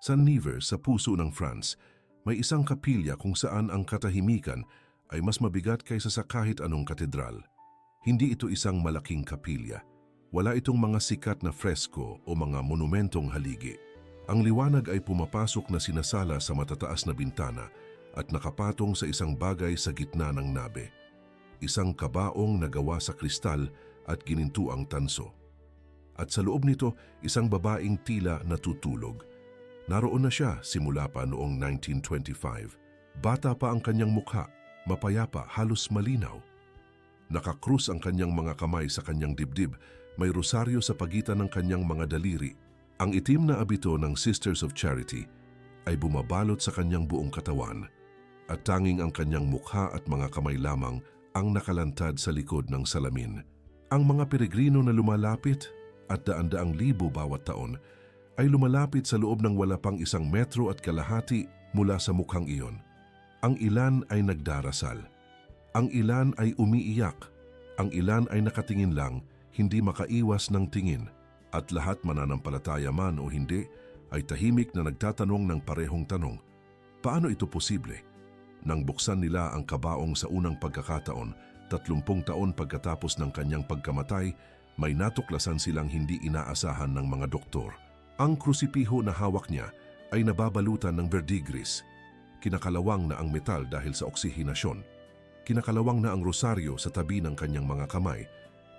Sa Nevers, sa puso ng France, may isang kapilya kung saan ang katahimikan ay mas mabigat kaysa sa kahit anong katedral. Hindi ito isang malaking kapilya. Wala itong mga sikat na fresko o mga monumentong haligi. Ang liwanag ay pumapasok na sinasala sa matataas na bintana at nakapatong sa isang bagay sa gitna ng nabe. Isang kabaong na gawa sa kristal at ginintuang tanso. At sa loob nito, isang babaeng tila natutulog. Naroon na siya simula pa noong 1925. Bata pa ang kanyang mukha, mapayapa, halos malinaw. Nakakrus ang kanyang mga kamay sa kanyang dibdib, may rosaryo sa pagitan ng kanyang mga daliri. Ang itim na abito ng Sisters of Charity ay bumabalot sa kanyang buong katawan at tanging ang kanyang mukha at mga kamay lamang ang nakalantad sa likod ng salamin. Ang mga peregrino na lumalapit at daan-daang libo bawat taon ay lumalapit sa loob ng wala pang 1 metro at kalahati mula sa mukhang iyon. Ang ilan ay nagdarasal. Ang ilan ay umiiyak. Ang ilan ay nakatingin lang, hindi makaiwas ng tingin. At lahat mananampalataya man o hindi, ay tahimik na nagtatanong ng parehong tanong. Paano ito posible? Nang buksan nila ang kabaong sa unang pagkakataon, 30 taon pagkatapos ng kanyang pagkamatay, may natuklasan silang hindi inaasahan ng mga doktor. Ang krusipiho na hawak niya ay nababalutan ng verdigris. Kinakalawang na ang metal dahil sa oksihenasyon. Kinakalawang na ang rosaryo sa tabi ng kanyang mga kamay.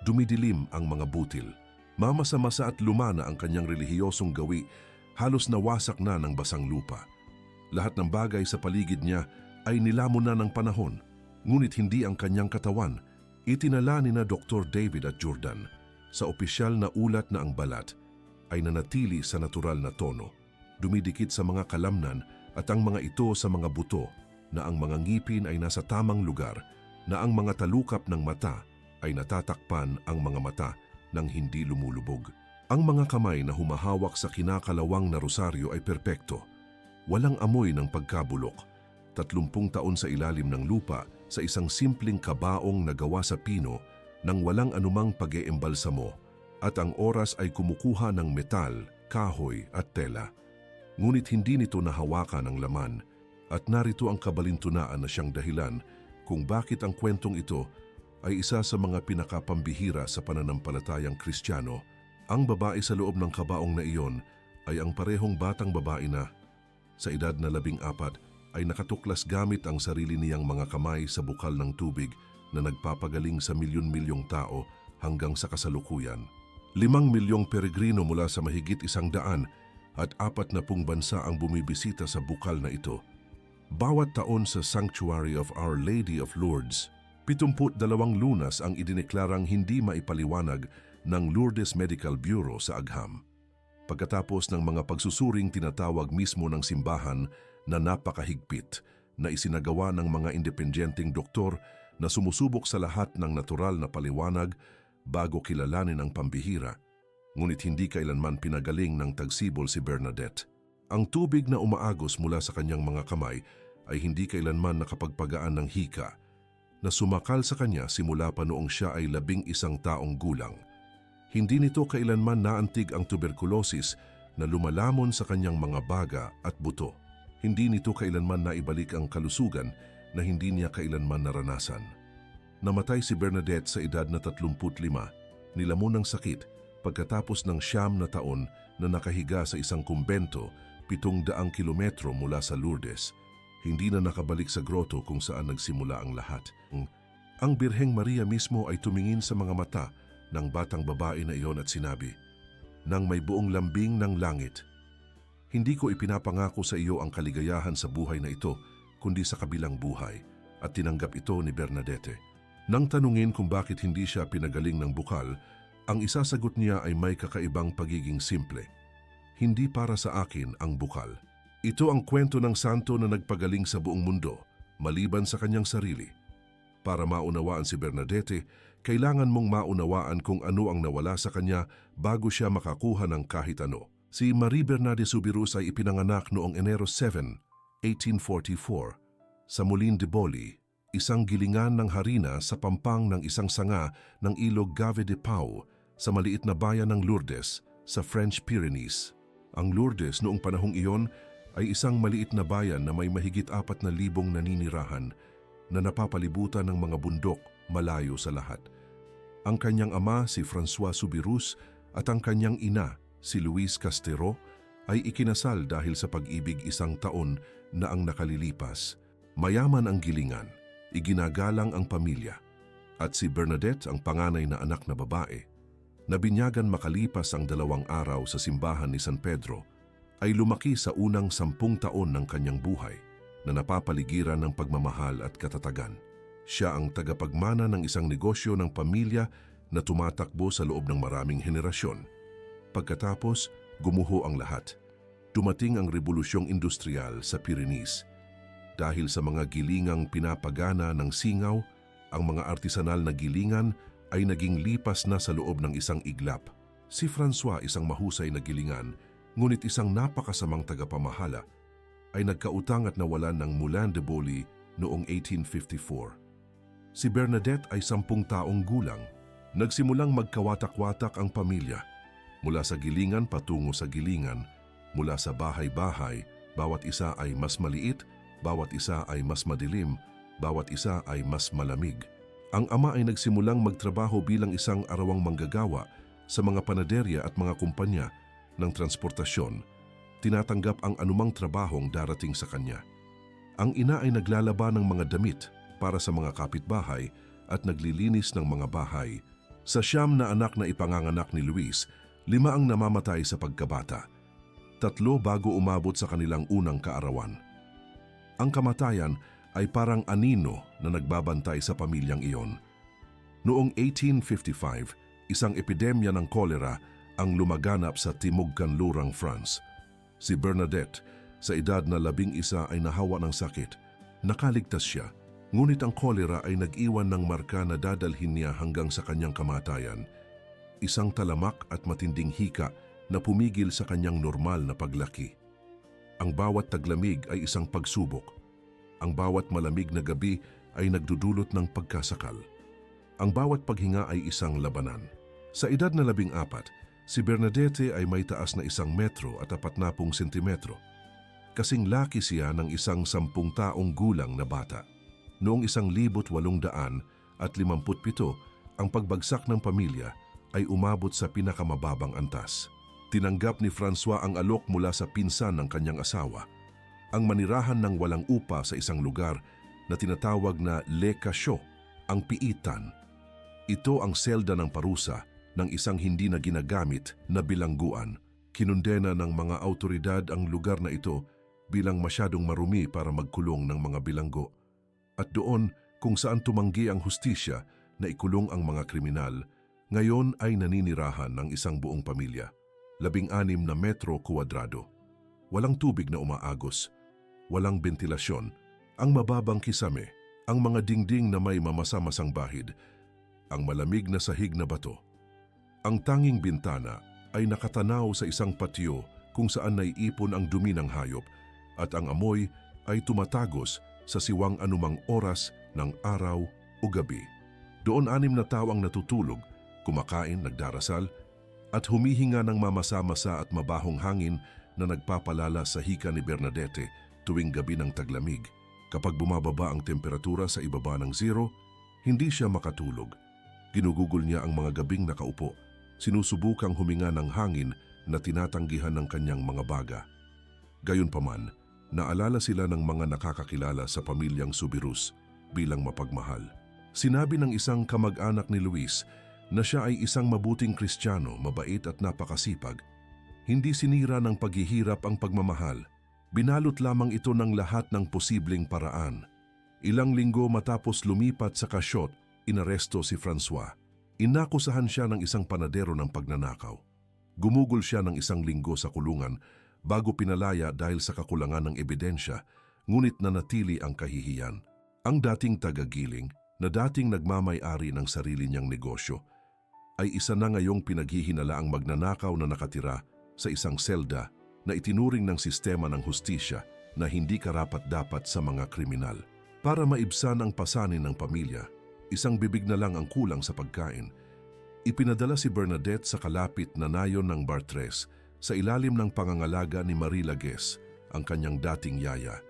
Dumidilim ang mga butil. Mamasa-masa at lumana ang kanyang relihiyosong gawi, halos nawasak na ng basang lupa. Lahat ng bagay sa paligid niya ay nilamon na ng panahon, ngunit hindi ang kanyang katawan. Itinala ni na Dr. David at Jordan. Sa opisyal na ulat na ang balat ay nanatili sa natural na tono, dumidikit sa mga kalamnan at ang mga ito sa mga buto, na ang mga ngipin ay nasa tamang lugar, na ang mga talukap ng mata ay natatakpan ang mga mata nang hindi lumulubog. Ang mga kamay na humahawak sa kinakalawang na rosaryo ay perpekto. Walang amoy ng pagkabulok. 30 taon sa ilalim ng lupa sa isang simpleng kabaong na gawa sa pino nang walang anumang pag-eembalsamo, at ang oras ay kumukuha ng metal, kahoy at tela. Ngunit hindi nito nahawakan ang laman, at narito ang kabalintunaan na siyang dahilan kung bakit ang kwentong ito ay isa sa mga pinakapambihira sa pananampalatayang Kristiyano. Ang babae sa loob ng kabaong na iyon ay ang parehong batang babae na, sa edad na 14, ay nakatuklas gamit ang sarili niyang mga kamay sa bukal ng tubig na nagpapagaling sa milyon-milyong tao hanggang sa kasalukuyan. 5 milyong peregrino mula sa mahigit 100 at 40 bansa ang bumibisita sa bukal na ito. Bawat taon sa Sanctuary of Our Lady of Lourdes, 72 lunas ang idineklarang hindi maipaliwanag ng Lourdes Medical Bureau sa agham. Pagkatapos ng mga pagsusuring tinatawag mismo ng simbahan na napakahigpit na isinagawa ng mga independenteng doktor na sumusubok sa lahat ng natural na paliwanag bago kilalanin ang pambihira, ngunit hindi kailanman pinagaling ng tagsibol si Bernadette. Ang tubig na umaagos mula sa kanyang mga kamay ay hindi kailanman nakapagpagaan ng hika, na sumakal sa kanya simula pa noong siya ay 11 taong gulang. Hindi nito kailanman naantig ang tuberkulosis na lumalamon sa kanyang mga baga at buto. Hindi nito kailanman naibalik ang kalusugan na hindi niya kailanman naranasan. Namatay si Bernadette sa edad na 35, nilamon ng sakit pagkatapos ng 9 na taon na nakahiga sa isang kumbento 700 kilometro mula sa Lourdes. Hindi na nakabalik sa groto kung saan nagsimula ang lahat. Ang Birheng Maria mismo ay tumingin sa mga mata ng batang babae na iyon at sinabi, "Nang may buong lambing ng langit, hindi ko ipinapangako sa iyo ang kaligayahan sa buhay na ito, kundi sa kabilang buhay." At tinanggap ito ni Bernadette. Nang tanungin kung bakit hindi siya pinagaling ng bukal, ang isasagot niya ay may kakaibang pagiging simple. Hindi para sa akin ang bukal. Ito ang kwento ng santo na nagpagaling sa buong mundo, maliban sa kanyang sarili. Para maunawaan si Bernadette, kailangan mong maunawaan kung ano ang nawala sa kanya bago siya makakuha ng kahit ano. Si Marie Bernadette Soubirous ay ipinanganak noong Enero 7, 1844, sa Molin de Boli, isang gilingan ng harina sa pampang ng isang sanga ng ilog Gave de Pau sa maliit na bayan ng Lourdes sa French Pyrenees. Ang Lourdes noong panahong iyon ay isang maliit na bayan na may mahigit 4,000 naninirahan na napapalibutan ng mga bundok malayo sa lahat. Ang kanyang ama si Francois Subirus at ang kanyang ina si Luis Castero ay ikinasal dahil sa pag-ibig 1 taon na ang nakalilipas. Mayaman ang gilingan, iginagalang ang pamilya, at si Bernadette ang panganay na anak na babae, na binyagan makalipas ang 2 araw sa simbahan ni San Pedro, ay lumaki sa unang 10 taon ng kanyang buhay na napapaligiran ng pagmamahal at katatagan. Siya ang tagapagmana ng isang negosyo ng pamilya na tumatakbo sa loob ng maraming henerasyon. Pagkatapos, gumuho ang lahat. Dumating ang Rebolusyong Industrial sa Pyrenees. Dahil sa mga gilingang pinapagana ng singaw, ang mga artisanal na gilingan ay naging lipas na sa loob ng isang iglap. Si Francois, isang mahusay na gilingan, ngunit isang napakasamang tagapamahala, ay nagkautang at nawalan ng Moulin de Boly noong 1854. Si Bernadette ay 10 taong gulang. Nagsimulang magkawatak-watak ang pamilya. Mula sa gilingan patungo sa gilingan, mula sa bahay-bahay, bawat isa ay mas maliit, bawat isa ay mas madilim, bawat isa ay mas malamig. Ang ama ay nagsimulang magtrabaho bilang isang arawang manggagawa sa mga panaderya at mga kumpanya ng transportasyon. Tinatanggap ang anumang trabahong darating sa kanya. Ang ina ay naglalaba ng mga damit para sa mga kapitbahay at naglilinis ng mga bahay. Sa 9 na anak na ipanganganak ni Luis, 5 ang namamatay sa pagkabata. 3 bago umabot sa kanilang unang kaarawan. Ang kamatayan ay parang anino na nagbabantay sa pamilyang iyon. Noong 1855, isang epidemya ng kolera ang lumaganap sa Timog Kanlurang, France. Si Bernadette, sa edad na 11 ay nahawa ng sakit. Nakaligtas siya, ngunit ang kolera ay nag-iwan ng marka na dadalhin niya hanggang sa kanyang kamatayan. Isang talamak at matinding hika na pumigil sa kanyang normal na paglaki. Ang bawat taglamig ay isang pagsubok. Ang bawat malamig na gabi ay nagdudulot ng pagkasakal. Ang bawat paghinga ay isang labanan. Sa edad na 14, si Bernadette ay may taas na 1 metro at 40 sentimetro. Kasing laki siya ng isang 10 taong gulang na bata. Noong 1857, ang pagbagsak ng pamilya ay umabot sa pinakamababang antas. Tinanggap ni Francois ang alok mula sa pinsan ng kanyang asawa, ang manirahan ng walang upa sa isang lugar na tinatawag na Le Cachot, ang piitan. Ito ang selda ng parusa ng isang hindi na ginagamit na bilangguan. Kinundena ng mga autoridad ang lugar na ito bilang masyadong marumi para magkulong ng mga bilanggo. At doon, kung saan tumanggi ang hustisya na ikulong ang mga kriminal, ngayon ay naninirahan ng isang buong pamilya. 16 na metro kuwadrado. Walang tubig na umaagos. Walang bentilasyon. Ang mababang kisame. Ang mga dingding na may mamasa-masang bahid. Ang malamig na sahig na bato. Ang tanging bintana ay nakatanaw sa isang patio kung saan naiipon ang dumi ng hayop at ang amoy ay tumatagos sa siwang anumang oras ng araw o gabi. Doon 6 na tao ang natutulog, kumakain, nagdarasal, at humihinga ng mamasa-masa at mabahong hangin na nagpapalala sa hika ni Bernadette tuwing gabi ng taglamig. Kapag bumababa ang temperatura sa ibaba ng 0, hindi siya makatulog. Ginugugol niya ang mga gabing nakaupo, sinusubukang huminga ng hangin na tinatanggihan ng kanyang mga baga. Gayunpaman, naalala sila ng mga nakakakilala sa pamilyang Subirus bilang mapagmahal. Sinabi ng isang kamag-anak ni Luis na siya ay isang mabuting Kristiyano, mabait at napakasipag. Hindi sinira ng paghihirap ang pagmamahal. Binalot lamang ito ng lahat ng posibleng paraan. Ilang linggo matapos lumipat sa Cachot, inaresto si Francois. Inakusahan siya ng isang panadero ng pagnanakaw. Gumugol siya ng 1 linggo sa kulungan bago pinalaya dahil sa kakulangan ng ebidensya, ngunit nanatili ang kahihiyan. Ang dating tagagiling, na dating nagmamay-ari ng sarili niyang negosyo, ay isa na ngayong pinaghihinalaang magnanakaw na nakatira sa isang selda na itinuring ng sistema ng hustisya na hindi karapat-dapat sa mga kriminal. Para maibsan ang pasanin ng pamilya, 1 bibig na lang ang kulang sa pagkain. Ipinadala si Bernadette sa kalapit na nayon ng Bartres sa ilalim ng pangangalaga ni Marie Lagues, ang kanyang dating yaya.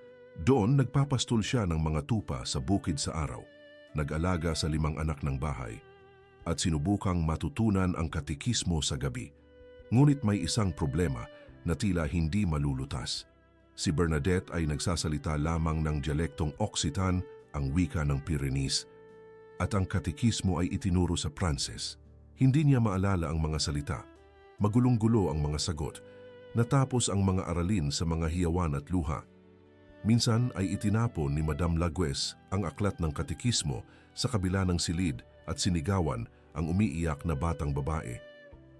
Doon nagpapastol siya ng mga tupa sa bukid sa araw, nag-alaga sa 5 anak ng bahay, at sinubukang matutunan ang katekismo sa gabi. Ngunit may isang problema na tila hindi malulutas. Si Bernadette ay nagsasalita lamang ng dialektong Occitan, ang wika ng Pyrenees, at ang katekismo ay itinuro sa Pranses. Hindi niya maalala ang mga salita. Magulong-gulo ang mga sagot. Natapos ang mga aralin sa mga hiyawan at luha. Minsan ay itinapon ni Madame Lagues ang aklat ng katekismo sa kabila ng silid at sinigawan ang umiiyak na batang babae.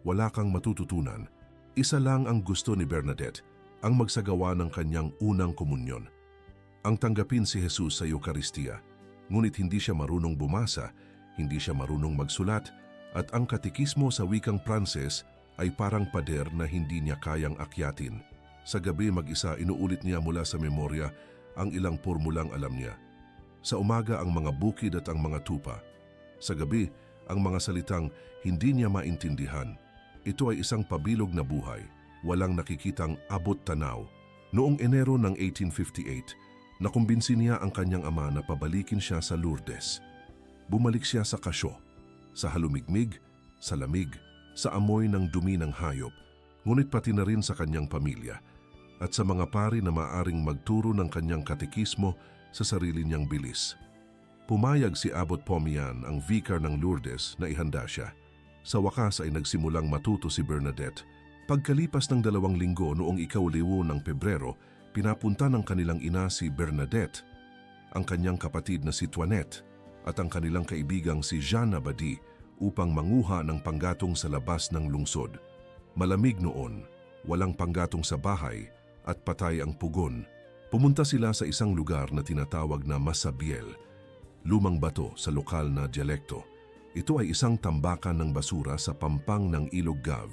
Wala kang matututunan. Isa lang ang gusto ni Bernadette, ang magsagawa ng kanyang unang komunyon. Ang tanggapin si Jesus sa Eucharistia, ngunit hindi siya marunong bumasa, hindi siya marunong magsulat, at ang katekismo sa wikang Pranses ay parang pader na hindi niya kayang akyatin. Sa gabi mag-isa inuulit niya mula sa memorya ang ilang pormulang alam niya. Sa umaga ang mga bukid at ang mga tupa. Sa gabi ang mga salitang hindi niya maintindihan. Ito ay isang pabilog na buhay, walang nakikitang abot tanaw. Noong Enero ng 1858, nakumbinsi niya ang kanyang ama na pabalikin siya sa Lourdes. Bumalik siya sa kasyo, sa halumigmig, sa lamig, sa amoy ng dumi ng hayop, ngunit pati na rin sa kanyang pamilya at sa mga pari na maaring magturo ng kanyang katekismo sa sarili niyang bilis. Pumayag si Abbot Pomian, ang vicar ng Lourdes, na ihanda siya. Sa wakas ay nagsimulang matuto si Bernadette. Pagkalipas ng 2 linggo noong 10 ng Pebrero, pinapunta ng kanilang ina si Bernadette, ang kanyang kapatid na si Toinette at ang kanilang kaibigang si Jean Abadie upang manguha ng panggatong sa labas ng lungsod. Malamig noon, walang panggatong sa bahay at patay ang pugon. Pumunta sila sa isang lugar na tinatawag na Masabiel, lumang bato sa lokal na dialekto. Ito ay isang tambakan ng basura sa pampang ng Ilog Gav,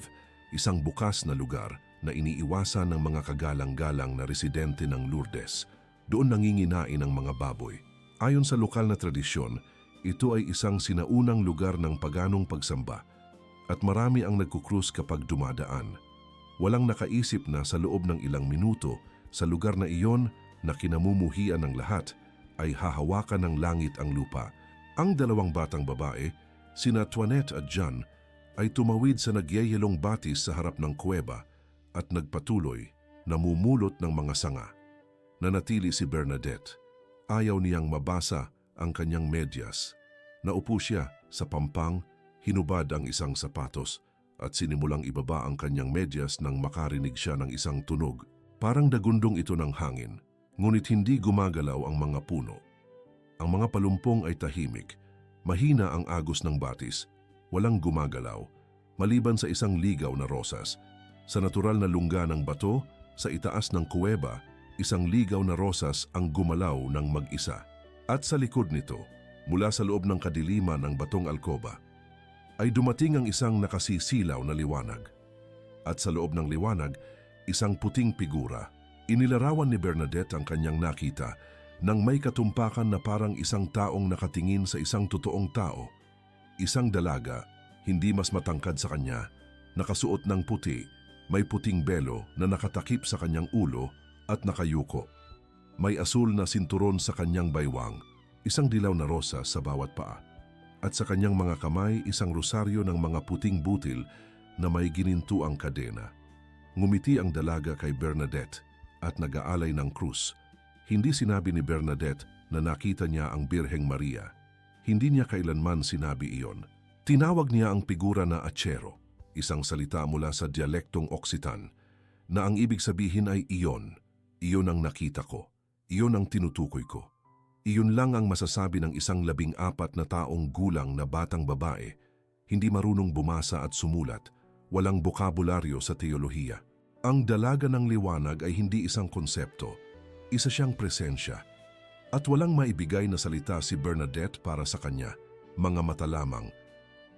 isang bukas na lugar na iniiwasan ng mga kagalang-galang na residente ng Lourdes. Doon nanginginain ang mga baboy. Ayon sa lokal na tradisyon, ito ay isang sinaunang lugar ng paganong pagsamba at marami ang nagkukrus kapag dumadaan. Walang nakaisip na sa loob ng ilang minuto sa lugar na iyon na kinamumuhian ng lahat ay hahawakan ng langit ang lupa. Ang 2 batang babae, sina Toinette at Jean, ay tumawid sa nagyayelong batis sa harap ng kuweba at nagpatuloy na mumulot ng mga sanga. Nanatili si Bernadette. Ayaw niyang mabasa ang kanyang medyas. Naupo siya sa pampang, hinubad ang isang sapatos at sinimulang ibaba ang kanyang medyas nang makarinig siya ng isang tunog. Parang dagundong ito ng hangin, ngunit hindi gumagalaw ang mga puno. Ang mga palumpong ay tahimik, mahina ang agos ng batis, walang gumagalaw, maliban sa isang ligaw na rosas. Sa natural na lungga ng bato, sa itaas ng kuweba, isang ligaw na rosas ang gumalaw ng mag-isa. At sa likod nito, mula sa loob ng kadiliman ng batong alkoba, ay dumating ang isang nakasisilaw na liwanag. At sa loob ng liwanag, isang puting figura. Inilarawan ni Bernadette ang kanyang nakita nang may katumpakan na parang isang taong nakatingin sa isang totoong tao. Isang dalaga, hindi mas matangkad sa kanya, nakasuot ng puti, may puting belo na nakatakip sa kanyang ulo at nakayuko. May asul na sinturon sa kanyang baywang, isang dilaw na rosa sa bawat paa. At sa kanyang mga kamay, isang rosaryo ng mga puting butil na may ginintuang kadena. Ngumiti ang dalaga kay Bernadette at nag-aalay ng krus. Hindi sinabi ni Bernadette na nakita niya ang Birheng Maria. Hindi niya kailanman sinabi iyon. Tinawag niya ang figura na achero, isang salita mula sa dialektong Occitan, na ang ibig sabihin ay iyon. Iyon ang nakita ko. Iyon ang tinutukoy ko. Iyon lang ang masasabi ng isang 14 na taong gulang na batang babae, hindi marunong bumasa at sumulat, walang bokabularyo sa teolohiya. Ang dalaga ng liwanag ay hindi isang konsepto, isa siyang presensya. At walang maibigay na salita si Bernadette para sa kanya, mga mata lamang.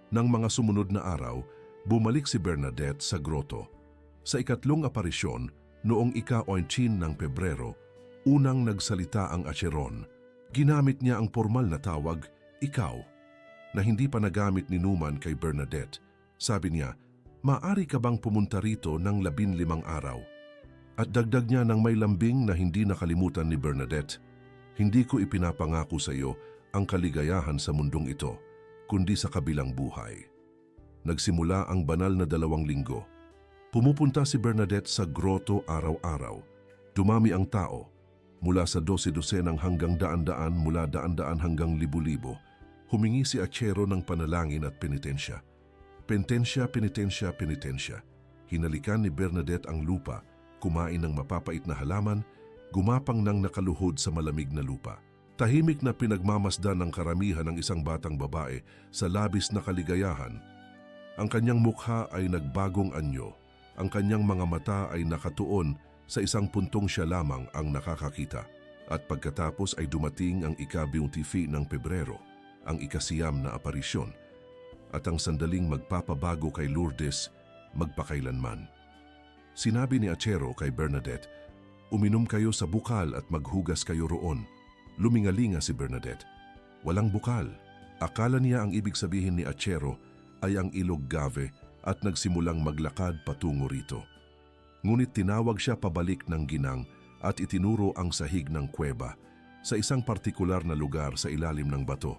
Nang mga sumunod na araw, bumalik si Bernadette sa groto. Sa ikatlong aparisyon, noong ika-19 ng Pebrero, unang nagsalita ang acheron. Ginamit niya ang formal na tawag, ikaw, na hindi pa nagamit ni Numan kay Bernadette. Sabi niya, Maaari ka bang pumunta rito ng 15 araw? At dagdag niya ng may lambing na hindi nakalimutan ni Bernadette, hindi ko ipinapangako sa iyo ang kaligayahan sa mundong ito, kundi sa kabilang buhay. Nagsimula ang banal na 2 linggo. Pumupunta si Bernadette sa groto araw-araw. Dumami ang tao, mula sa 12 hanggang daan-daan, mula daan-daan hanggang libu-libo. Humingi si Achero ng panalangin at penitensya. Penitensya, penitensya, penitensya. Hinalikan ni Bernadette ang lupa, kumain ng mapapait na halaman, gumapang ng nakaluhod sa malamig na lupa. Tahimik na pinagmamasdan ng karamihan ng isang batang babae sa labis na kaligayahan. Ang kanyang mukha ay nagbagong anyo. Ang kanyang mga mata ay nakatuon sa isang puntong siya lamang ang nakakakita. At pagkatapos ay dumating ang ika-25 ng Pebrero, ang ika-9 na aparisyon, at ang sandaling magpapabago kay Lourdes magpakailanman. Sinabi ni Achero kay Bernadette, "Uminom kayo sa bukal at maghugas kayo roon." Lumingalinga si Bernadette. Walang bukal. Akala niya ang ibig sabihin ni Achero ay ang ilog Gave at nagsimulang maglakad patungo rito. Ngunit tinawag siya pabalik ng ginang at itinuro ang sahig ng kuweba sa isang partikular na lugar sa ilalim ng bato.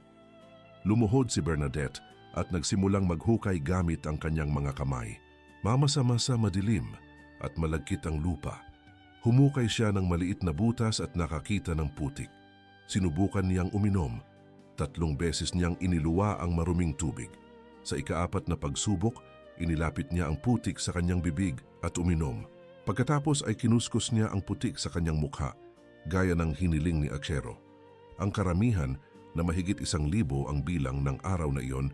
Lumuhod si Bernadette at nagsimulang maghukay gamit ang kanyang mga kamay. Mamasa-masa madilim at malagkit ang lupa. Humukay siya ng maliit na butas at nakakita ng putik. Sinubukan niyang uminom. 3 beses niyang iniluwa ang maruming tubig. Sa ika-4 na pagsubok, inilapit niya ang putik sa kanyang bibig at uminom. Pagkatapos ay kinuskus niya ang putik sa kanyang mukha, gaya ng hiniling ni Achero. Ang karamihan na mahigit 1,000 ang bilang ng araw na iyon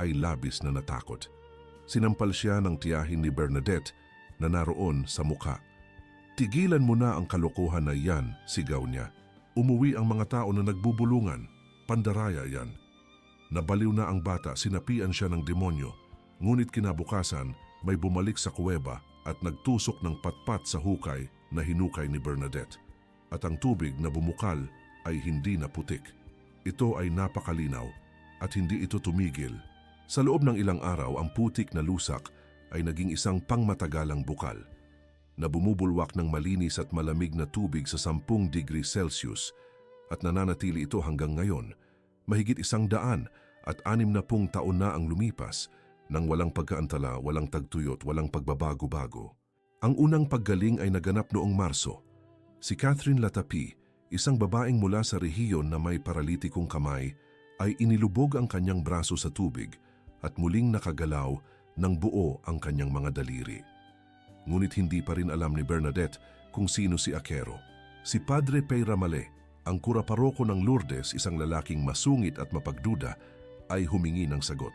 ay labis na natakot. Sinampal siya ng tiyahin ni Bernadette na naroon sa mukha. "Tigilan mo na ang kalokohan na yan," sigaw niya. "Umuwi ang mga tao na nagbubulungan. Pandaraya yan." Nabaliw na ang bata, sinapian siya ng demonyo. Ngunit kinabukasan, may bumalik sa kuweba at nagtusok ng patpat sa hukay na hinukay ni Bernadette. At ang tubig na bumukal ay hindi na putik. Ito ay napakalinaw at hindi ito tumigil. Sa loob ng ilang araw, ang putik na lusak ay naging isang pangmatagalang bukal na bumubulwak ng malinis at malamig na tubig sa 10 degrees Celsius at nananatili ito hanggang ngayon. Mahigit 160 taon na ang lumipas nang walang pagkaantala, walang tagtuyot, walang pagbabago-bago. Ang unang paggaling ay naganap noong Marso. Si Catherine Latapi, isang babaeng mula sa rehiyon na may paralitikong kamay, ay inilubog ang kanyang braso sa tubig at muling nakagalaw ng buo ang kanyang mga daliri. Ngunit hindi pa rin alam ni Bernadette kung sino si Achero. Si Padre Peyramale, ang kura-paroko ng Lourdes, isang lalaking masungit at mapagduda, ay humingi ng sagot.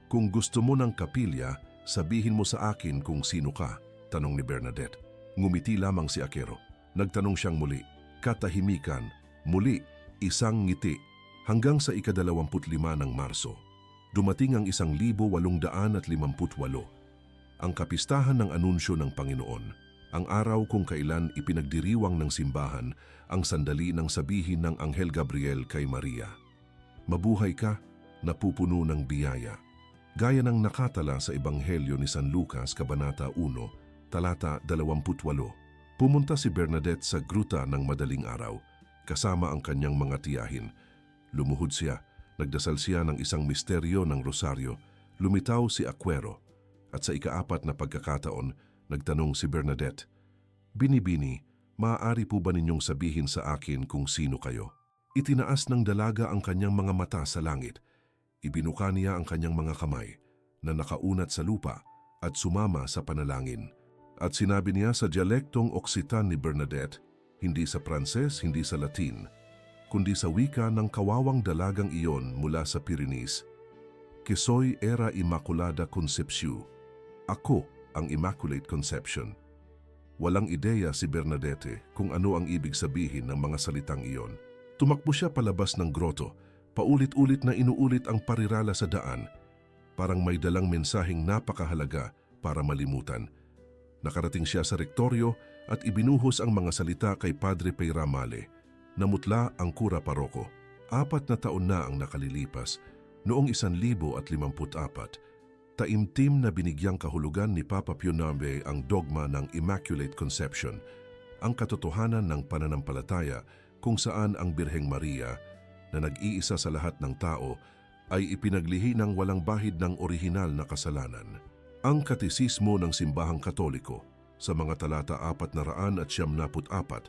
"Kung gusto mo ng kapilya, sabihin mo sa akin kung sino ka," tanong ni Bernadette. Ngumiti lamang si Achero. Nagtanong siyang muli. Katahimikan, muli, isang ngiti, hanggang sa ika-25 ng Marso. Dumating ang 1,858. Ang kapistahan ng anunsyo ng Panginoon, ang araw kung kailan ipinagdiriwang ng simbahan ang sandali ng sabihin ng Anghel Gabriel kay Maria. "Mabuhay ka, napupuno ng biyaya." Gaya ng nakatala sa Ebanghelyo ni San Lucas, Kabanata 1, Talata 28. Pumunta si Bernadette sa gruta ng madaling araw, kasama ang kanyang mga tiyahin. Lumuhod siya, nagdasal siya ng isang misteryo ng rosaryo, lumitaw si Achero, at sa ika-4 na pagkakataon, nagtanong si Bernadette, "Bini-bini, maaari po ba ninyong sabihin sa akin kung sino kayo?" Itinaas ng dalaga ang kanyang mga mata sa langit. Ibinuka niya ang kanyang mga kamay na nakaunat sa lupa at sumama sa panalangin. At sinabi niya sa dialektong Occitan ni Bernadette, hindi sa Pranses, hindi sa Latin, kundi sa wika ng kawawang dalagang iyon mula sa Pyrenees, "Que soy era Immaculada Concepcion." Ako ang Immaculate Conception. Walang ideya si Bernadette kung ano ang ibig sabihin ng mga salitang iyon. Tumakbo siya palabas ng groto, paulit-ulit na inuulit ang parirala sa daan, parang may dalang mensaheng napakahalaga para malimutan. Nakarating siya sa rektoryo at ibinuhos ang mga salita kay Padre Peyramale. Namutla ang kura-paroko. 4 na taon na ang nakalilipas, noong 1054. taimtim na binigyang kahulugan ni Papa Pio IX ang dogma ng Immaculate Conception, ang katotohanan ng pananampalataya kung saan ang Birheng Maria, na nag-iisa sa lahat ng tao, ay ipinaglihi ng walang bahid ng orihinal na kasalanan. Ang Katisismo ng Simbahang Katoliko sa mga talata 494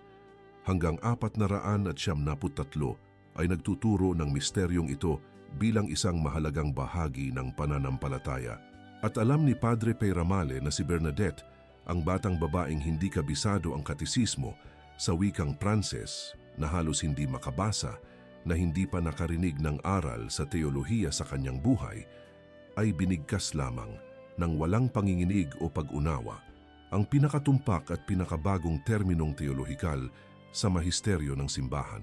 hanggang 493 ay nagtuturo ng misteryong ito bilang isang mahalagang bahagi ng pananampalataya. At alam ni Padre Peyramale na si Bernadette, ang batang babaeng hindi kabisado ang katisismo sa wikang Pranses na halos hindi makabasa, na hindi pa nakarinig ng aral sa teolohiya sa kanyang buhay, ay binigkas lamang ng walang panginginig o pag-unawa ang pinakatumpak at pinakabagong terminong teolohikal sa mahisteryo ng simbahan.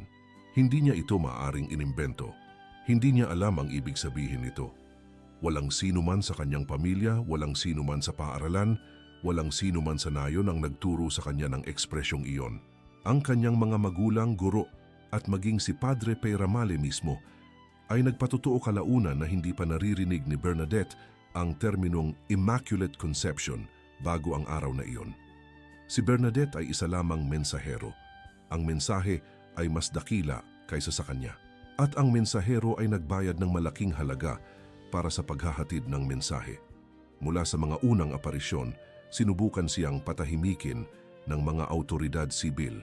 Hindi niya ito maaring inimbento. Hindi niya alam ang ibig sabihin nito. Walang sino man sa kanyang pamilya, walang sino man sa paaralan, walang sino man sa nayon ang nagturo sa kanya ng ekspresyong iyon. Ang kanyang mga magulang, guro, at maging si Padre Peyramale mismo ay nagpatotoo kalaunan na hindi pa naririnig ni Bernadette ang terminong Immaculate Conception bago ang araw na iyon. Si Bernadette ay isa lamang mensahero. Ang mensahe ay mas dakila kaysa sa kanya. At ang mensahero ay nagbayad ng malaking halaga para sa paghahatid ng mensahe. Mula sa mga unang aparisyon, sinubukan siyang patahimikin ng mga autoridad sibil.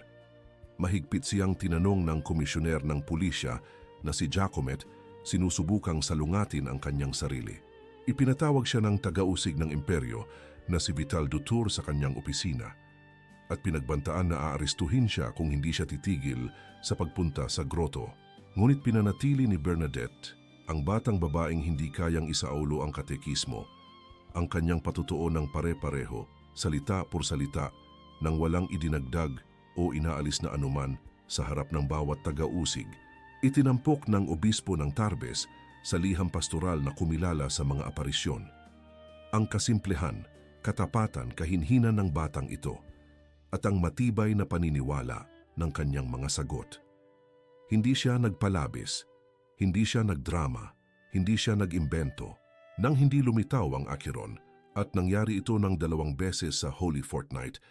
Mahigpit siyang tinanong ng komisyoner ng pulisya na si Jacomet, sinusubukang salungatin ang kanyang sarili. Ipinatawag siya ng tagausig ng imperyo na si Vital Dutour sa kanyang opisina at pinagbantaan na aarestuhin siya kung hindi siya titigil sa pagpunta sa groto. Ngunit pinanatili ni Bernadette, ang batang babaeng hindi kayang isaulo ang katekismo, ang kanyang patutuo ng pare-pareho, salita por salita, nang walang idinagdag o inaalis na anuman sa harap ng bawat taga-usig. Itinampok ng obispo ng Tarbes sa liham pastoral na kumilala sa mga aparisyon. Ang kasimplehan, katapatan, kahinhinan ng batang ito at ang matibay na paniniwala ng kanyang mga sagot. Hindi siya nagpalabis, hindi siya nagdrama, hindi siya nag-imbento. Nang hindi lumitaw ang Acheron at nangyari ito ng 2 beses sa Holy Fortnight,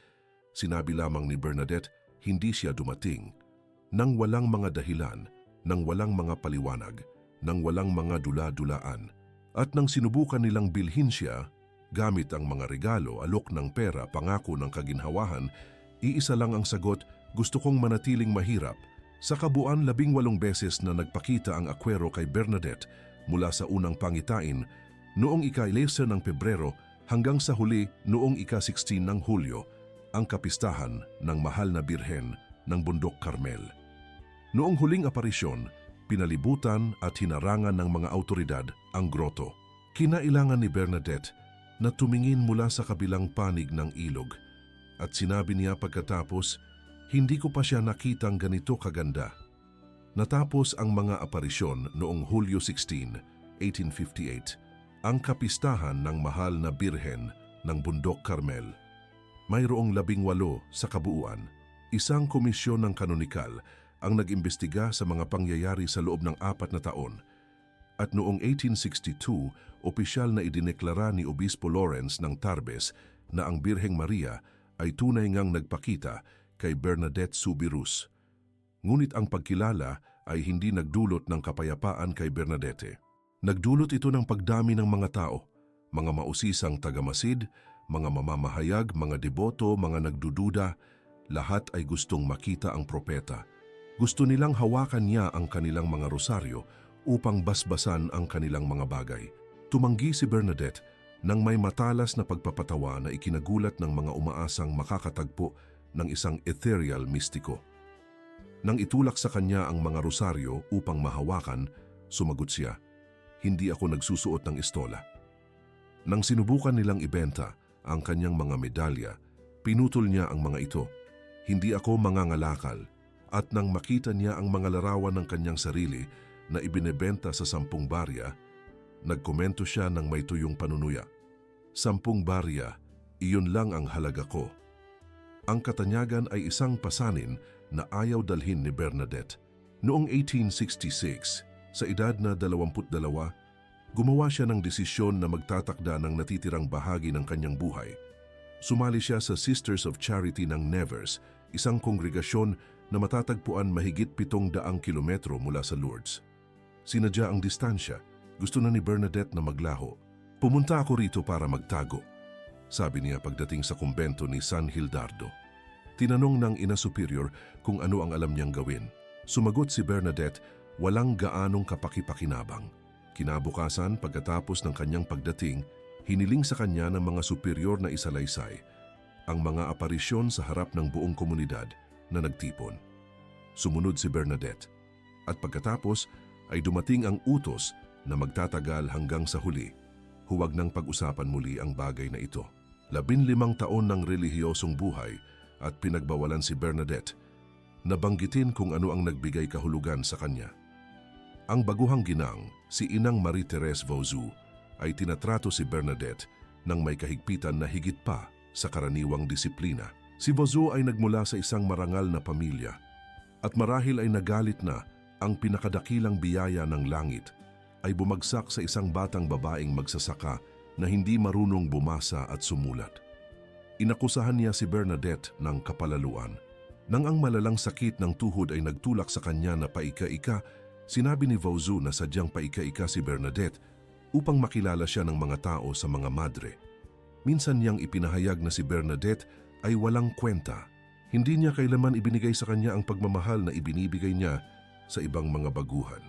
sinabi lamang ni Bernadette hindi siya dumating nang walang mga dahilan, nang walang mga paliwanag, nang walang mga dula-dulaan. At nang sinubukan nilang bilhin siya gamit ang mga regalo, alok ng pera, pangako ng kaginhawahan, iisa lang ang sagot, gusto kong manatiling mahirap. Sa kabuuan 18 beses na nagpakita ang akwero kay Bernadette mula sa unang pangitain noong ika-11 ng Pebrero hanggang sa huli noong ika-16 ng Hulyo, ang kapistahan ng Mahal na Birhen ng Bundok Carmel. Noong huling aparisyon, pinalibutan at hinarangan ng mga autoridad ang groto. Kinailangan ni Bernadette na tumingin mula sa kabilang panig ng ilog at sinabi niya pagkatapos, hindi ko pa siya nakitang ganito kaganda. Natapos ang mga aparisyon noong Hulyo 16, 1858, ang kapistahan ng Mahal na Birhen ng Bundok Carmel. Mayroong 18 sa kabuuan. Isang komisyon ng kanonikal ang nag-imbestiga sa mga pangyayari sa loob ng 4 na taon. At noong 1862, opisyal na idineklara ni Obispo Lawrence ng Tarbes na ang Birheng Maria ay tunay ngang nagpakita kay Bernadette Soubirous. Ngunit ang pagkilala ay hindi nagdulot ng kapayapaan kay Bernadette. Nagdulot ito ng pagdami ng mga tao, mga mausisang tagamasid, mga mamamahayag, mga deboto, mga nagdududa, lahat ay gustong makita ang propeta. Gusto nilang hawakan niya ang kanilang mga rosaryo upang basbasan ang kanilang mga bagay. Tumanggi si Bernadette nang may matalas na pagpapatawa na ikinagulat ng mga umaasang makakatagpo ng isang ethereal mistiko. Nang itulak sa kanya ang mga rosaryo upang mahawakan, sumagot siya, hindi ako nagsusuot ng estola. Nang sinubukan nilang ibenta ang kanyang mga medalya, pinutol niya ang mga ito. Hindi ako mangangalakal. At nang makita niya ang mga larawan ng kanyang sarili na ibinebenta sa 10 barya, nagkomento siya ng may tuyong panunuya. 10 barya, iyon lang ang halaga ko. Ang katanyagan ay isang pasanin na ayaw dalhin ni Bernadette. Noong 1866, sa edad na 22, Gumawa siya ng desisyon na magtatakda ng natitirang bahagi ng kanyang buhay. Sumali siya sa Sisters of Charity ng Nevers, isang kongregasyon na matatagpuan mahigit 700 kilometro mula sa Lourdes. Sinadya ang distansya. Gusto na ni Bernadette na maglaho. "Pumunta ako rito para magtago," sabi niya pagdating sa kumbento ni San Hildardo. Tinanong ng ina superior kung ano ang alam niyang gawin. Sumagot si Bernadette, walang gaanong kapaki-pakinabang. Kinabukasan, pagkatapos ng kanyang pagdating, hiniling sa kanya ng mga superior na isalaysay ang mga aparisyon sa harap ng buong komunidad na nagtipon. Sumunod si Bernadette at pagkatapos ay dumating ang utos na magtatagal hanggang sa huli. Huwag nang pag-usapan muli ang bagay na ito. 15 taon ng relihiyosong buhay at pinagbawalan si Bernadette. Nabanggitin kung ano ang nagbigay kahulugan sa kanya. Ang baguhang ginang, si Inang Marie-Thérèse Vauzou, ay tinatrato si Bernadette ng may kahigpitan na higit pa sa karaniwang disiplina. Si Vauzou ay nagmula sa isang marangal na pamilya at marahil ay nagalit na ang pinakadakilang biyaya ng langit ay bumagsak sa isang batang babaeng magsasaka na hindi marunong bumasa at sumulat. Inakusahan niya si Bernadette ng kapalaluan. Nang ang malalang sakit ng tuhod ay nagtulak sa kanya na paika-ika, sinabi ni Vauzou na sadyang paika-ika si Bernadette upang makilala siya ng mga tao sa mga madre. Minsan niyang ipinahayag na si Bernadette ay walang kwenta. Hindi niya kailaman ibinigay sa kanya ang pagmamahal na ibinibigay niya sa ibang mga baguhan.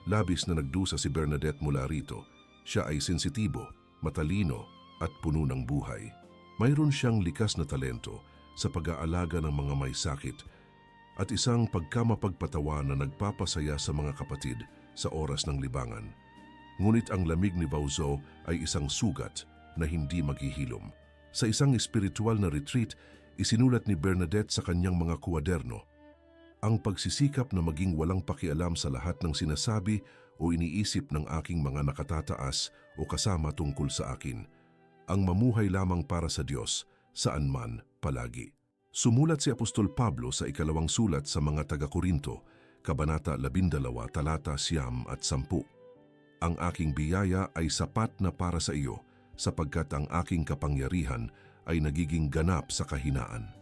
Labis na nagdusa si Bernadette mula rito. Siya ay sensitibo, matalino at puno ng buhay. Mayroon siyang likas na talento sa pag-aalaga ng mga may sakit at isang pagkamapagpatawa na nagpapasaya sa mga kapatid sa oras ng libangan. Ngunit ang lamig ni Vauzou ay isang sugat na hindi maghihilom. Sa isang espiritual na retreat, isinulat ni Bernadette sa kanyang mga kuwaderno, "Ang pagsisikap na maging walang pakialam sa lahat ng sinasabi o iniisip ng aking mga nakatataas o kasama tungkol sa akin. Ang mamuhay lamang para sa Diyos, saan man, palagi." Sumulat si Apostol Pablo sa ikalawang sulat sa mga taga-Korinto, Kabanata 12, talata 9 at 10. "Ang aking biyaya ay sapat na para sa iyo, sapagkat ang aking kapangyarihan ay nagiging ganap sa kahinaan."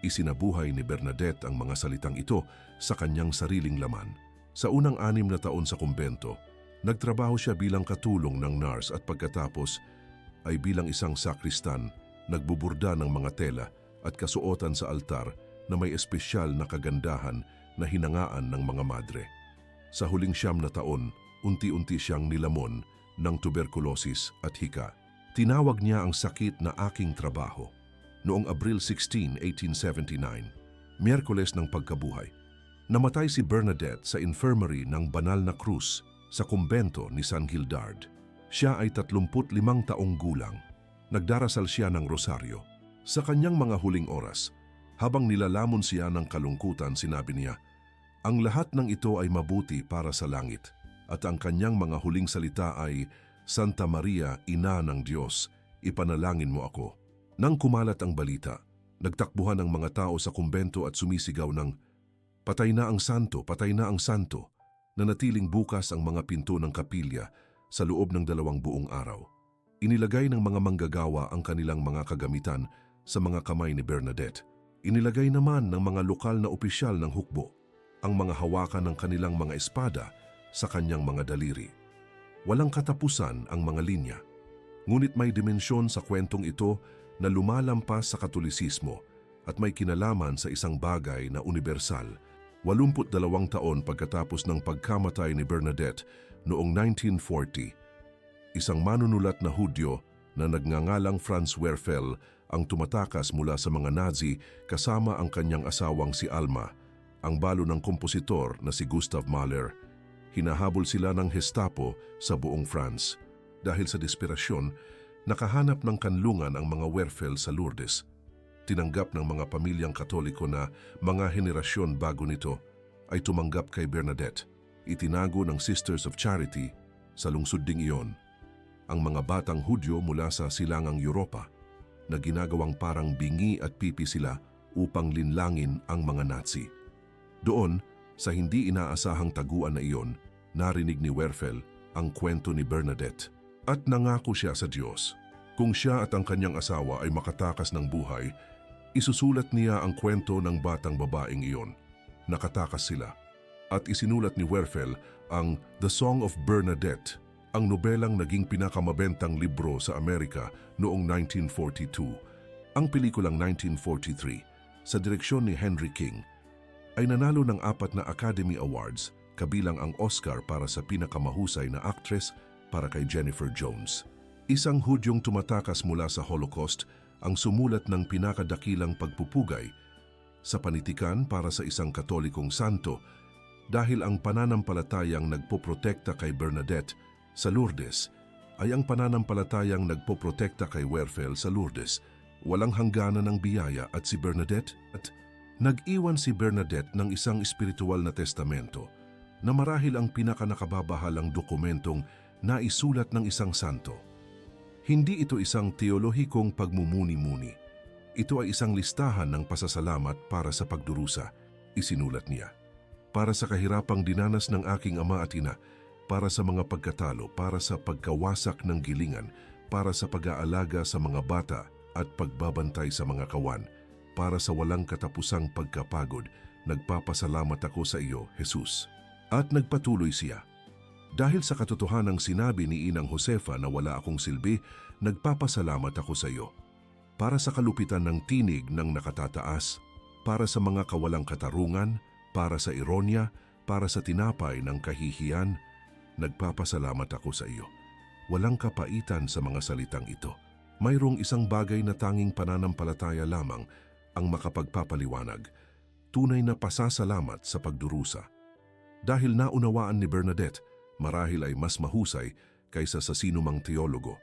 Isinabuhay ni Bernadette ang mga salitang ito sa kanyang sariling laman. Sa unang 6 na taon sa kumbento, nagtrabaho siya bilang katulong ng nurse at pagkatapos ay bilang isang sakristan, nagbuburda ng mga tela at kasuotan sa altar na may espesyal na kagandahan na hinangaan ng mga madre. Sa huling 9 na taon, unti-unti siyang nilamon ng tuberculosis at hika. Tinawag niya ang sakit na aking trabaho. Noong Abril 16, 1879, Miyerkules ng pagkabuhay, namatay si Bernadette sa infirmary ng Banal na Cruz sa kumbento ni San Gildard. Siya ay 35 taong gulang. Nagdarasal siya ng rosaryo. Sa kanyang mga huling oras, habang nilalamon siya ng kalungkutan, sinabi niya, "Ang lahat ng ito ay mabuti para sa langit." At ang kanyang mga huling salita ay, "Santa Maria, Ina ng Diyos, ipanalangin mo ako." Nang kumalat ang balita, nagtakbuhan ang mga tao sa kumbento at sumisigaw ng, "Patay na ang santo, patay na ang santo." Nanatiling bukas ang mga pinto ng kapilya sa loob ng 2 buong araw. Inilagay ng mga manggagawa ang kanilang mga kagamitan sa mga kamay ni Bernadette. Inilagay naman ng mga lokal na opisyal ng hukbo ang mga hawakan ng kanilang mga espada sa kanyang mga daliri. Walang katapusan ang mga linya. Ngunit may dimensyon sa kwentong ito na lumalampas sa Katolisismo at may kinalaman sa isang bagay na universal. 82 taon pagkatapos ng pagkamatay ni Bernadette noong 1940, isang manunulat na Hudyo na nagngangalang Franz Werfel ang tumatakas mula sa mga Nazi kasama ang kanyang asawang si Alma, ang balo ng kompositor na si Gustav Mahler. Hinahabol sila ng Gestapo sa buong France. Dahil sa desperasyon, nakahanap ng kanlungan ang mga Werfel sa Lourdes. Tinanggap ng mga pamilyang Katoliko na mga henerasyon bago nito ay tumanggap kay Bernadette. Itinago ng Sisters of Charity sa lungsod ding iyon ang mga batang Hudyo mula sa silangang Europa na ginagawang parang bingi at pipi sila upang linlangin ang mga Nazi. Doon, sa hindi inaasahang taguan na iyon, narinig ni Werfel ang kwento ni Bernadette. At nangako siya sa Diyos. Kung siya at ang kanyang asawa ay makatakas ng buhay, isusulat niya ang kwento ng batang babaeng iyon. Nakatakas sila. At isinulat ni Werfel ang The Song of Bernadette, ang nobelang naging pinakamabentang libro sa Amerika noong 1942. Ang pelikulang 1943, sa direksyon ni Henry King, ay nanalo ng 4 na Academy Awards, kabilang ang Oscar para sa pinakamahusay na actress para kay Jennifer Jones. Isang Hudyong tumatakas mula sa Holocaust ang sumulat ng pinakadakilang pagpupugay sa panitikan para sa isang Katolikong santo dahil ang pananampalatayang nagpoprotekta kay Bernadette sa Lourdes ay ang pananampalatayang nagpoprotekta kay Werfel sa Lourdes. Walang hangganan ng biyaya at si Bernadette at nag-iwan si Bernadette ng isang espiritual na testamento na marahil ang pinakanakababahalang dokumentong naisulat ng isang santo. Hindi ito isang teolohikong pagmumuni-muni. Ito ay isang listahan ng pasasalamat para sa pagdurusa, isinulat niya. Para sa kahirapang dinanas ng aking ama at ina, para sa mga pagkatalo, para sa pagkawasak ng gilingan, para sa pag-aalaga sa mga bata at pagbabantay sa mga kawan, para sa walang katapusang pagkapagod, nagpapasalamat ako sa iyo, Jesus. At nagpatuloy siya. Dahil sa katotohanang sinabi ni Inang Josefa na wala akong silbi, nagpapasalamat ako sa iyo. Para sa kalupitan ng tinig ng nakatataas, para sa mga kawalang katarungan, para sa ironya, para sa tinapay ng kahihiyan, nagpapasalamat ako sa iyo. Walang kapaitan sa mga salitang ito. Mayroong isang bagay na tanging pananampalataya lamang ang makapagpapaliwanag, tunay na pasasalamat sa pagdurusa. Dahil naunawaan ni Bernadette, marahil ay mas mahusay kaysa sa sinumang teologo,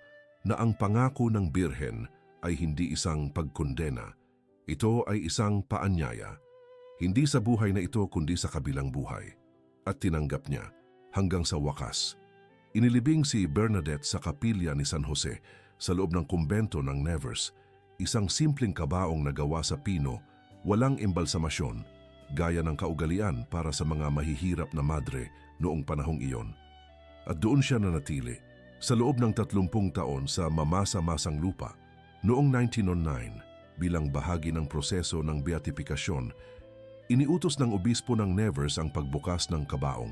na ang pangako ng Birhen ay hindi isang pagkondena. Ito ay isang paanyaya. Hindi sa buhay na ito kundi sa kabilang buhay. At tinanggap niya hanggang sa wakas. Inilibing si Bernadette sa kapilya ni San Jose sa loob ng kumbento ng Nevers, isang simpleng kabaong na gawa sa pino, walang embalsamasyon, gaya ng kaugalian para sa mga mahihirap na madre noong panahong iyon. At doon siya nanatili sa loob ng 30 taon sa mamasa-masang lupa. Noong 1909, bilang bahagi ng proseso ng beatifikasyon, iniutos ng obispo ng Nevers ang pagbukas ng kabaong.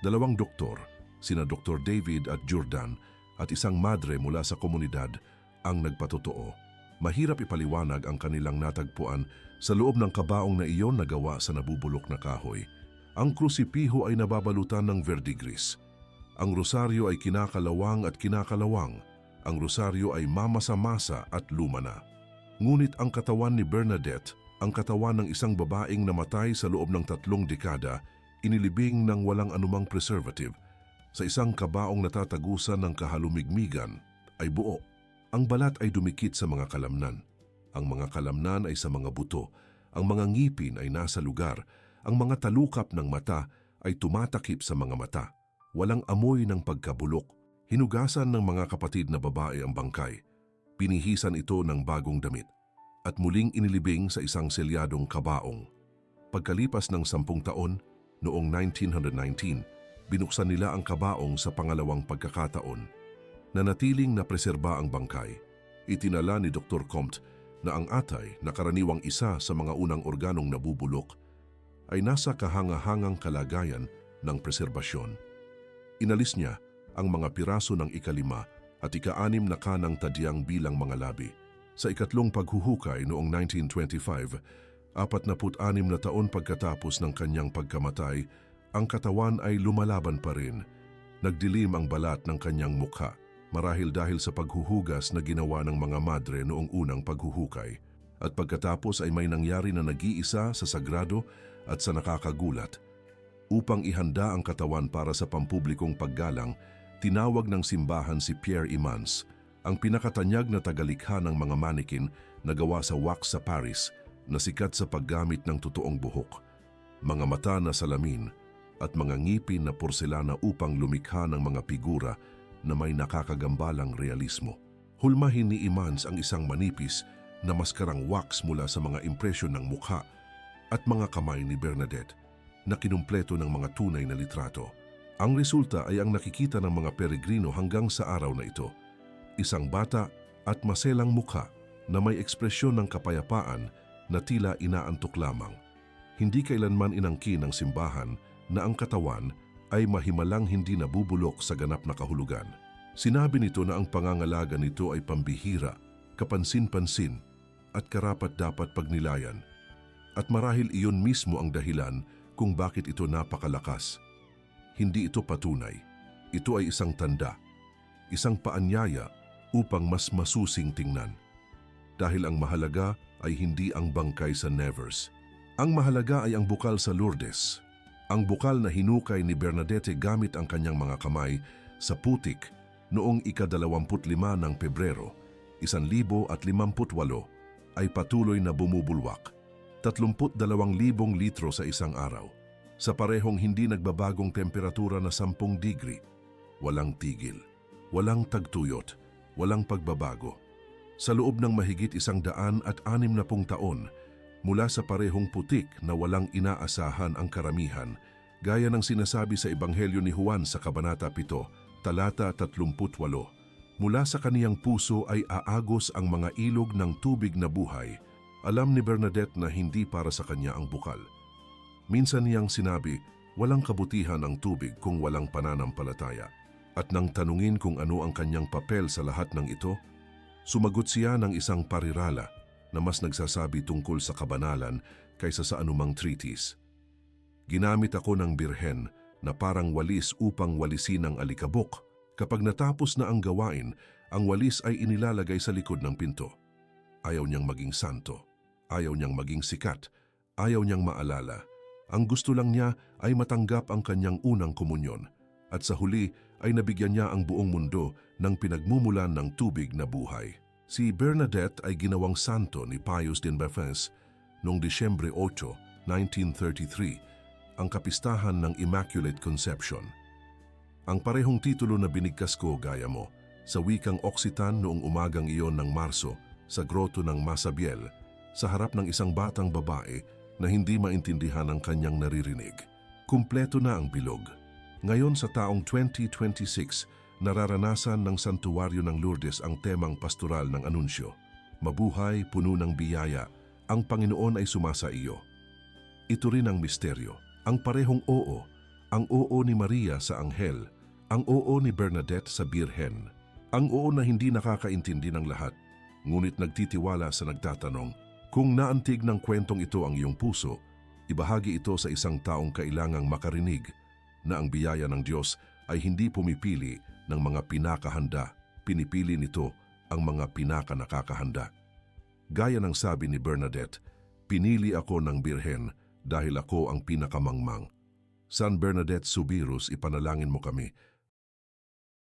2 doktor, sina Dr. David at Jordan, at isang madre mula sa komunidad ang nagpatotoo. Mahirap ipaliwanag ang kanilang natagpuan sa loob ng kabaong na iyon na gawa sa nabubulok na kahoy. Ang krusipiho ay nababalutan ng verdigris. Ang rosaryo ay kinakalawang at kinakalawang. Ang rosaryo ay mamasa-masa at luma na. Ngunit ang katawan ni Bernadette, ang katawan ng isang babaeng namatay sa loob ng 3 dekada, inilibing ng walang anumang preservative, sa isang kabaong natatagusan ng kahalumigmigan, ay buo. Ang balat ay dumikit sa mga kalamnan. Ang mga kalamnan ay sa mga buto. Ang mga ngipin ay nasa lugar. Ang mga talukap ng mata ay tumatakip sa mga mata. Walang amoy ng pagkabulok. Hinugasan ng mga kapatid na babae ang bangkay. Pinihisan ito ng bagong damit. At muling inilibing sa isang selyadong kabaong. Pagkalipas ng 10 taon, noong 1919, binuksan nila ang kabaong sa pangalawang pagkakataon. Nanatiling napreserba ang bangkay. Itinala ni Dr. Comte na ang atay na karaniwang isa sa mga unang organong nabubulok ay nasa kahangahangang kalagayan ng preserbasyon. Inalis niya ang mga piraso ng ika-5 at ika-6 na kanang tadyang bilang mga labi. Sa ikatlong paghuhukay noong 1925, 46 na taon pagkatapos ng kanyang pagkamatay, ang katawan ay lumalaban pa rin. Nagdilim ang balat ng kanyang mukha, marahil dahil sa paghuhugas na ginawa ng mga madre noong unang paghuhukay. At pagkatapos ay may nangyari na nag-iisa sa sagrado at sa nakakagulat. Upang ihanda ang katawan para sa pampublikong paggalang, tinawag ng simbahan si Pierre Imans, ang pinakatanyag na tagalikha ng mga manikin na gawa sa wax sa Paris, na sikat sa paggamit ng totoong buhok, mga mata na salamin, at mga ngipin na porselana upang lumikha ng mga figura na may nakakagambalang realismo. Hulmahin ni Imans ang isang manipis na maskarang wax mula sa mga impresyon ng mukha at mga kamay ni Bernadette na kinumpleto ng mga tunay na litrato. Ang resulta ay ang nakikita ng mga peregrino hanggang sa araw na ito. Isang bata at maselang mukha na may ekspresyon ng kapayapaan na tila inaantok lamang. Hindi kailanman inangkin ng simbahan na ang katawan ay mahimalang hindi nabubulok sa ganap na kahulugan. Sinabi nito na ang pangangalaga nito ay pambihira, kapansin-pansin at karapat-dapat pagnilayan. At marahil iyon mismo ang dahilan kung bakit ito napakalakas. Hindi ito patunay. Ito ay isang tanda, isang paanyaya upang mas masusing tingnan. Dahil ang mahalaga ay hindi ang bangkay sa Nevers. Ang mahalaga ay ang bukal sa Lourdes. Ang bukal na hinukay ni Bernadette gamit ang kanyang mga kamay sa putik noong ika-25 ng Pebrero, 1058 ay patuloy na bumubulwak. 32,000 litro sa isang araw. Sa parehong hindi nagbabagong temperatura na 10 degree. Walang tigil, walang tagtuyot, walang pagbabago. Sa loob ng mahigit 160 taon, mula sa parehong putik na walang inaasahan ang karamihan, gaya ng sinasabi sa Ebanghelyo ni Juan sa Kabanata 7, talata 38. Mula sa kaniyang puso ay aagos ang mga ilog ng tubig na buhay. Alam ni Bernadette na hindi para sa kanya ang bukal. Minsan niyang sinabi, walang kabutihan ang tubig kung walang pananampalataya. At nang tanungin kung ano ang kanyang papel sa lahat ng ito, sumagot siya ng isang parirala na mas nagsasabi tungkol sa kabanalan kaysa sa anumang treatise. Ginamit ako ng birhen na parang walis upang walisin ang alikabok. Kapag natapos na ang gawain, ang walis ay inilalagay sa likod ng pinto. Ayaw niyang maging santo, ayaw niyang maging sikat, ayaw niyang maalala. Ang gusto lang niya ay matanggap ang kanyang unang komunyon at sa huli ay nabigyan niya ang buong mundo ng pinagmumulan ng tubig na buhay. Si Bernadette ay ginawang santo ni Pius X noong Disyembre 8, 1933, ang kapistahan ng Immaculate Conception. Ang parehong titulo na binigkas ko gaya mo sa wikang Occitan noong umagang iyon ng Marso sa groto ng Masabiel sa harap ng isang batang babae na hindi maintindihan ang kanyang naririnig. Kumpleto na ang bilog. Ngayon sa taong 2026, nararanasan ng Santuwaryo ng Lourdes ang temang pastoral ng anunsyo. Mabuhay, puno ng biyaya, ang Panginoon ay sumasa iyo. Ito rin ang misteryo, ang parehong oo, ang oo ni Maria sa anghel, ang oo ni Bernadette sa birhen, ang oo na hindi nakakaintindi ng lahat, ngunit nagtitiwala sa nagtatanong. Kung naantig ng kwentong ito ang iyong puso, ibahagi ito sa isang taong kailangang makarinig na ang biyaya ng Diyos ay hindi pumipili ng mga pinakahanda, pinipili nito ang mga pinakanakakahanda. Gaya ng sabi ni Bernadette, pinili ako ng birhen dahil ako ang pinakamangmang. San Bernadette Subirus, ipanalangin mo kami